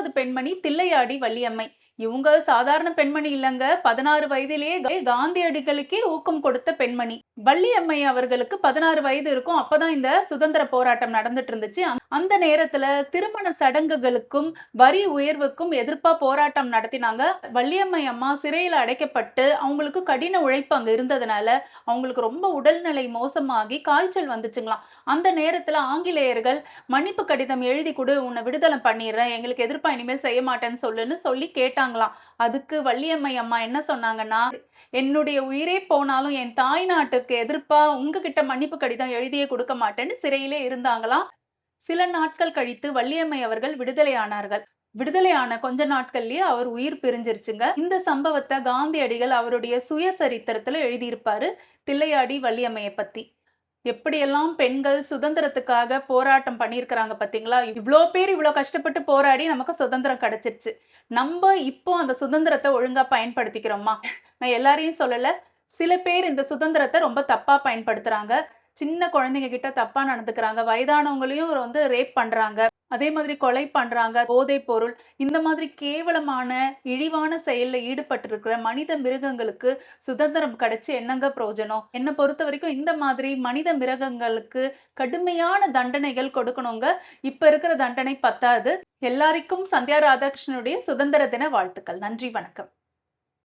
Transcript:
இரண்டாவது பெண்மணி தில்லையாடி வள்ளியம்மை. இவங்க சாதாரண பெண்மணி இல்லங்க. 16 வயதிலேயே காந்தியடிகளுக்கே ஊக்கம் கொடுத்த பெண்மணி. வள்ளியம்மை அவர்களுக்கு 16 வயது இருக்கும். அப்பதான் இந்த சுதந்திர போராட்டம் நடந்துட்டு இருந்துச்சு. அந்த நேரத்துல திருமண சடங்குகளுக்கும் வரி உயர்வுக்கும் எதிர்ப்பா போராட்டம் நடத்தினாங்க. வள்ளியம்மை அம்மா சிறையில அடைக்கப்பட்டு அவங்களுக்கு கடின உழைப்பு அங்க இருந்ததுனால அவங்களுக்கு ரொம்ப உடல்நிலை மோசமாகி காய்ச்சல் வந்துச்சுங்களாம். அந்த நேரத்துல ஆங்கிலேயர்கள் மன்னிப்பு கடிதம் எழுதி கொடு, உன்னை விடுதலை பண்ணிடுறேன், எங்களுக்கு எதிர்ப்பா இனிமேல் செய்ய மாட்டேன்னு சொல்லுன்னு சொல்லி கேட்டாங்களாம். அதுக்கு வள்ளியம்மை அம்மா என்ன சொன்னாங்கன்னா, என்னுடைய உயிரே போனாலும் என் தாய் நாட்டுக்கு எதிர்ப்பா உங்ககிட்ட மன்னிப்பு கடிதம் எழுதியே கொடுக்க மாட்டேன்னு சிறையிலே இருந்தாங்களாம். சில நாட்கள் கழித்து வள்ளியம்மை அவர்கள் விடுதலை ஆனார்கள். விடுதலை ஆன கொஞ்ச நாட்கள்லயே அவர் உயிர் பிரிஞ்சிருச்சுங்க. இந்த சம்பவத்தை காந்தியடிகள் அவருடைய சுயசரித்திரத்துல எழுதியிருப்பாரு தில்லையாடி வள்ளியம்மைய பத்தி. எப்படியெல்லாம் பெண்கள் சுதந்திரத்துக்காக போராட்டம் பண்ணியிருக்கிறாங்க பாத்தீங்களா? இவ்ளோ பேர் இவ்ளோ கஷ்டப்பட்டு போராடி நமக்கு சுதந்திரம் கிடைச்சிருச்சு. நம்ப இப்போ அந்த சுதந்திரத்தை ஒழுங்கா பயன்படுத்திக்கிறோமா? நான் எல்லாரையும் சொல்லல. சில பேர் இந்த சுதந்திரத்தை ரொம்ப தப்பா பயன்படுத்துறாங்க. சின்ன குழந்தைங்க கிட்ட தப்பா நடந்துக்கிறாங்க. வயதானவங்களையும் ரேப் பண்றாங்க. அதே மாதிரி கொலை பண்றாங்க. போதைப் பொருள் இந்த மாதிரி கேவலமான, இழிவான செயல்ல ஈடுபட்டிருக்கிற மனித மிருகங்களுக்கு சுதந்திரம் கிடைச்சு என்னங்க பிரயோஜனம்? என்ன பொறுத்தவரைக்கும் இந்த மாதிரி மனித மிருகங்களுக்கு கடுமையான தண்டனைகள் கொடுக்கணுங்க. இப்ப இருக்கிற தண்டனை பத்தாது. எல்லாருக்கும் சந்தியா ராதாகிருஷ்ணனுடைய சுதந்திர தின வாழ்த்துக்கள். நன்றி, வணக்கம்.